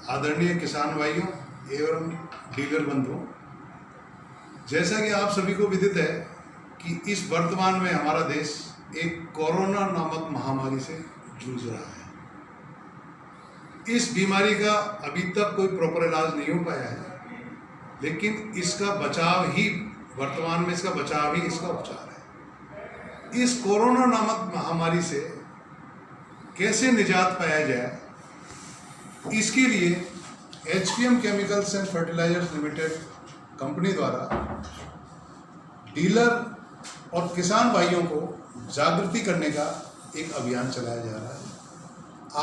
आदरणीय किसान भाइयों एवं डीलर बंधुओं, जैसा कि आप सभी को विदित है कि इस वर्तमान में हमारा देश एक कोरोना नामक महामारी से जूझ रहा है। इस बीमारी का अभी तक कोई प्रॉपर इलाज नहीं हो पाया है, लेकिन इसका बचाव ही वर्तमान में इसका उपचार है। इस कोरोना नामक महामारी से कैसे निजात पाया जाए, इसके लिए HPM chemicals and fertilisers limited company द्वारा डीलर और किसान भाइयों को जागृति करने का एक अभियान चलाया जा रहा है।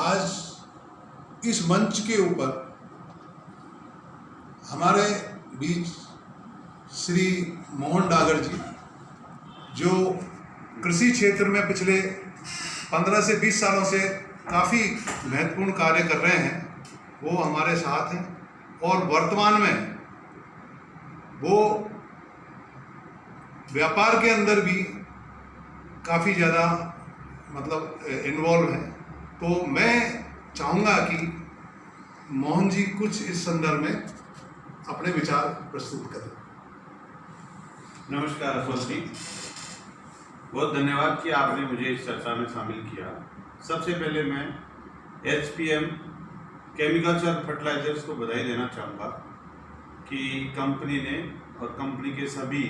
आज इस मंच के ऊपर हमारे बीच श्री मोहन डागर जी, जो कृषि क्षेत्र में पिछले 15 से 20 सालों से काफ़ी महत्वपूर्ण कार्य कर रहे हैं, वो हमारे साथ हैं और वर्तमान में वो व्यापार के अंदर भी काफ़ी ज़्यादा इन्वॉल्व हैं। तो मैं चाहूँगा कि मोहन जी कुछ इस संदर्भ में अपने विचार प्रस्तुत करें। नमस्कार अशोक जी, बहुत धन्यवाद कि आपने मुझे इस चर्चा में शामिल किया। सबसे पहले मैं HPM केमिकल्स और फर्टिलाइजर्स को बधाई देना चाहूँगा कि कंपनी ने और कंपनी के सभी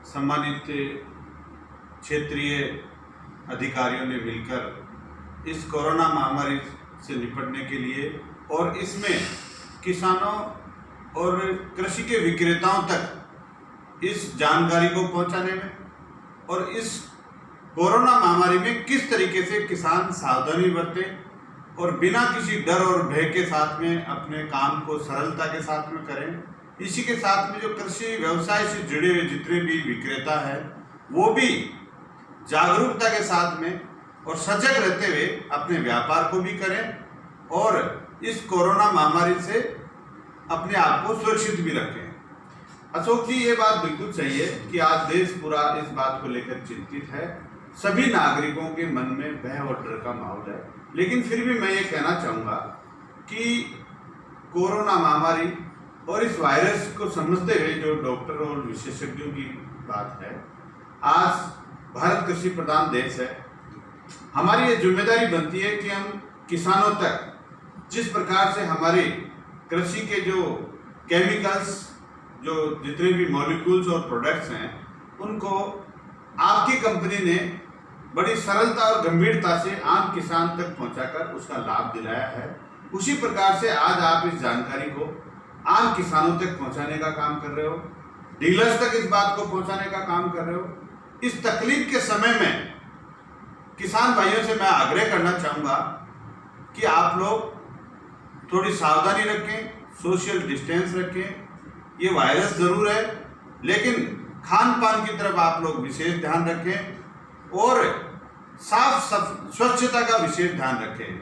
सम्मानित क्षेत्रीय अधिकारियों ने मिलकर इस कोरोना महामारी से निपटने के लिए और इसमें किसानों और कृषि के विक्रेताओं तक इस जानकारी को पहुंचाने में और इस कोरोना महामारी में किस तरीके से किसान सावधानी बरते और बिना किसी डर और भय के साथ में अपने काम को सरलता के साथ में करें। इसी के साथ में जो कृषि व्यवसाय से जुड़े हुए जितने भी विक्रेता हैं वो भी जागरूकता के साथ में और सजग रहते हुए अपने व्यापार को भी करें और इस कोरोना महामारी से अपने आप को सुरक्षित भी रखें। अशोक जी, ये बात बिल्कुल सही है कि आज देश पूरा इस बात को लेकर चिंतित है। सभी नागरिकों के मन में भय और डर का माहौल है, लेकिन फिर भी मैं ये कहना चाहूँगा कि कोरोना महामारी और इस वायरस को समझते हुए जो डॉक्टर और विशेषज्ञों की बात है, आज भारत कृषि प्रधान देश है। हमारी ये जिम्मेदारी बनती है कि हम किसानों तक जिस प्रकार से हमारे कृषि के जो केमिकल्स, जो जितने भी मॉलिक्यूल्स और प्रोडक्ट्स हैं, उनको आपकी कंपनी ने बड़ी सरलता और गंभीरता से आम किसान तक पहुंचाकर उसका लाभ दिलाया है। उसी प्रकार से आज आप इस जानकारी को आम किसानों तक पहुंचाने का काम कर रहे हो, डीलर्स तक इस बात को पहुंचाने का काम कर रहे हो। इस तकलीफ के समय में किसान भाइयों से मैं आग्रह करना चाहूँगा कि आप लोग थोड़ी सावधानी रखें, सोशल डिस्टेंस रखें। ये वायरस ज़रूर है, लेकिन खान पान की तरफ आप लोग विशेष ध्यान रखें और स्वच्छता का विशेष ध्यान रखें।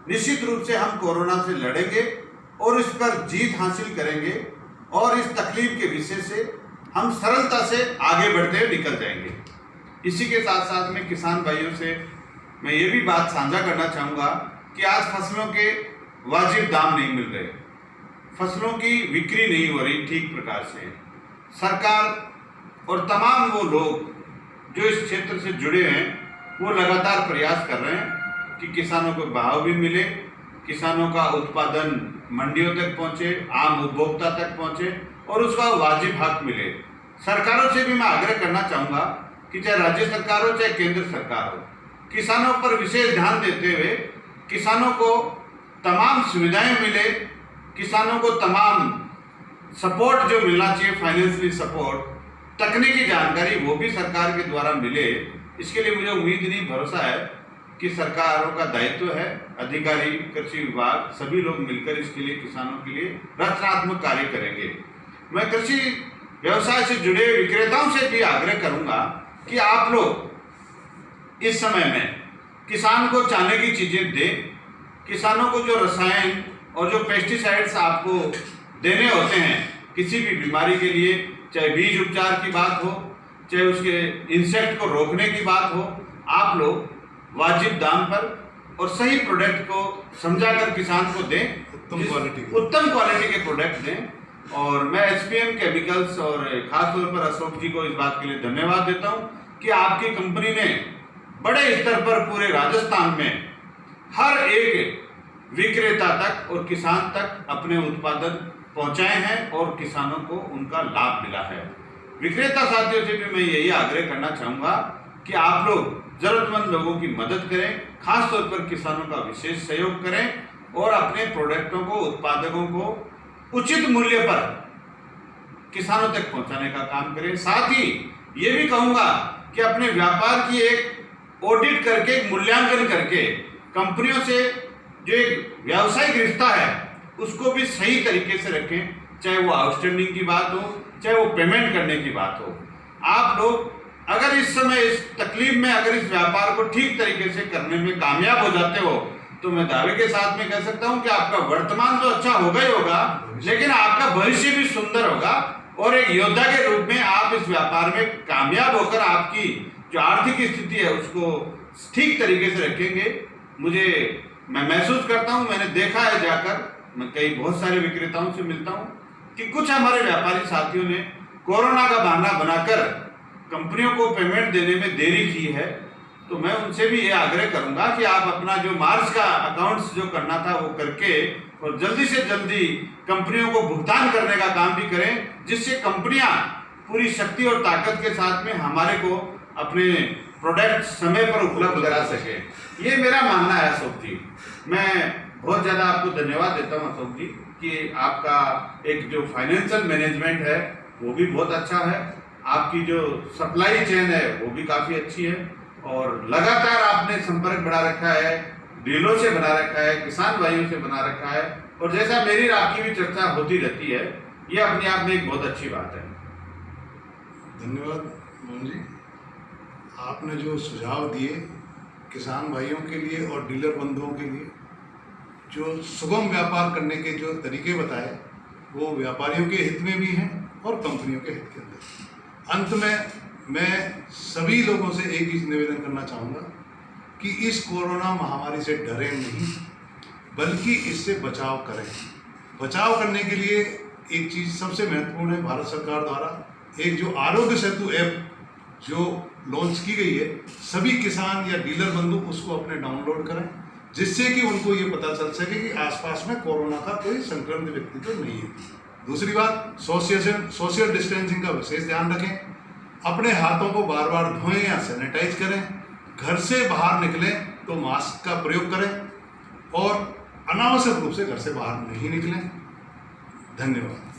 निश्चित रूप से हम कोरोना से लड़ेंगे और इस पर जीत हासिल करेंगे और इस तकलीफ के विषय से हम सरलता से आगे बढ़ते हुए निकल जाएंगे। इसी के साथ साथ में किसान भाइयों से मैं ये भी बात साझा करना चाहूँगा कि आज फसलों के वाजिब दाम नहीं मिल रहे, फसलों की बिक्री नहीं हो रही ठीक प्रकार से। सरकार और तमाम वो लोग जो इस क्षेत्र से जुड़े हैं वो लगातार प्रयास कर रहे हैं कि किसानों को भाव भी मिले, किसानों का उत्पादन मंडियों तक पहुंचे, आम उपभोक्ता तक पहुंचे और उसका वाजिब हक मिले। सरकारों से भी मैं आग्रह करना चाहूँगा कि चाहे राज्य सरकार हो चाहे केंद्र सरकार हो, किसानों पर विशेष ध्यान देते हुए किसानों को तमाम सुविधाएं मिले, किसानों को तमाम सपोर्ट जो मिलना चाहिए, फाइनेंशियली सपोर्ट, तकनीकी जानकारी वो भी सरकार के द्वारा मिले। इसके लिए मुझे उम्मीद नहीं, भरोसा है कि सरकारों का दायित्व है, अधिकारी, कृषि विभाग, सभी लोग मिलकर इसके लिए किसानों के लिए रचनात्मक कार्य करेंगे। मैं कृषि व्यवसाय से जुड़े विक्रेताओं से भी आग्रह करूंगा कि आप लोग इस समय में किसान को चाहने की चीज़ें दें। किसानों को जो रसायन और जो पेस्टिसाइड्स आपको देने होते हैं किसी भी बीमारी के लिए, चाहे बीज उपचार की बात हो, चाहे उसके इंसेक्ट को रोकने की बात हो, आप लोग वाजिब दाम पर और सही प्रोडक्ट को समझाकर किसान को दें, उत्तम क्वालिटी के प्रोडक्ट दें। और मैं एचपीएम केमिकल्स और खासतौर पर अशोक जी को इस बात के लिए धन्यवाद देता हूं कि आपकी कंपनी ने बड़े स्तर पर पूरे राजस्थान में हर एक विक्रेता तक और किसान तक अपने उत्पादन पहुंचाए हैं और किसानों को उनका लाभ मिला है। विक्रेता साथियों से भी मैं यही आग्रह करना चाहूंगा कि आप लोग जरूरतमंद लोगों की मदद करें, खासतौर पर किसानों का विशेष सहयोग करें और अपने प्रोडक्टों को, उत्पादकों को उचित मूल्य पर किसानों तक पहुंचाने का काम करें। साथ ही ये भी कहूंगा कि अपने व्यापार की एक ऑडिट करके, एक मूल्यांकन करके कंपनियों से जो एक व्यावसायिक रिश्ता है उसको भी सही तरीके से रखें, चाहे वो आउटस्टैंडिंग की बात हो, चाहे वो पेमेंट करने की बात हो। आप लोग अगर इस समय इस तकलीफ में अगर इस व्यापार को ठीक तरीके से करने में कामयाब हो जाते हो तो मैं दावे के साथ में कह सकता हूं कि आपका वर्तमान तो अच्छा होगा ही होगा, लेकिन आपका भविष्य भी सुंदर होगा और एक योद्धा के रूप में आप इस व्यापार में कामयाब होकर आपकी जो आर्थिक स्थिति है उसको ठीक तरीके से रखेंगे। मैं महसूस करता हूं, मैंने देखा है जाकर, मैं कई बहुत सारे विक्रेताओं से मिलता हूं कि कुछ हमारे व्यापारी साथियों ने कोरोना का बहाना बनाकर कंपनियों को पेमेंट देने में देरी की है। तो मैं उनसे भी ये आग्रह करूंगा कि आप अपना जो मार्च का अकाउंट्स जो करना था वो करके और जल्दी से जल्दी कंपनियों को भुगतान करने का काम भी करें, जिससे कंपनियां पूरी शक्ति और ताकत के साथ में हमारे को अपने प्रोडक्ट समय पर उपलब्ध करा सके। ये मेरा मानना है अशोक जी। मैं बहुत ज़्यादा आपको धन्यवाद देता हूँ अशोक जी कि आपका एक जो फाइनेंशियल मैनेजमेंट है वो भी बहुत अच्छा है, आपकी जो सप्लाई चेन है वो भी काफ़ी अच्छी है और लगातार आपने संपर्क बना रखा है, डीलरों से बना रखा है, किसान भाइयों से बना रखा है और जैसा मेरी आपकी भी चर्चा होती रहती है, ये अपने आप में एक बहुत अच्छी बात है। धन्यवाद मोहन जी। आपने जो सुझाव दिए किसान भाइयों के लिए और डीलर बंधुओं के लिए, जो सुगम व्यापार करने के जो तरीके बताए वो व्यापारियों के हित में भी हैं और कंपनियों के हित के अंदर। अंत में मैं सभी लोगों से एक ही निवेदन करना चाहूँगा कि इस कोरोना महामारी से डरें नहीं, बल्कि इससे बचाव करें। बचाव करने के लिए एक चीज़ सबसे महत्वपूर्ण है, भारत सरकार द्वारा एक जो आरोग्य सेतु ऐप जो लॉन्च की गई है, सभी किसान या डीलर बंधु उसको अपने डाउनलोड करें, जिससे कि उनको ये पता चल सके कि आसपास में कोरोना का कोई संक्रमित व्यक्ति तो नहीं है। दूसरी बात, सोशल डिस्टेंसिंग का विशेष ध्यान रखें, अपने हाथों को बार बार धोएं या सैनिटाइज करें, घर से बाहर निकलें तो मास्क का प्रयोग करें और अनावश्यक रूप से घर से बाहर नहीं निकलें। धन्यवाद।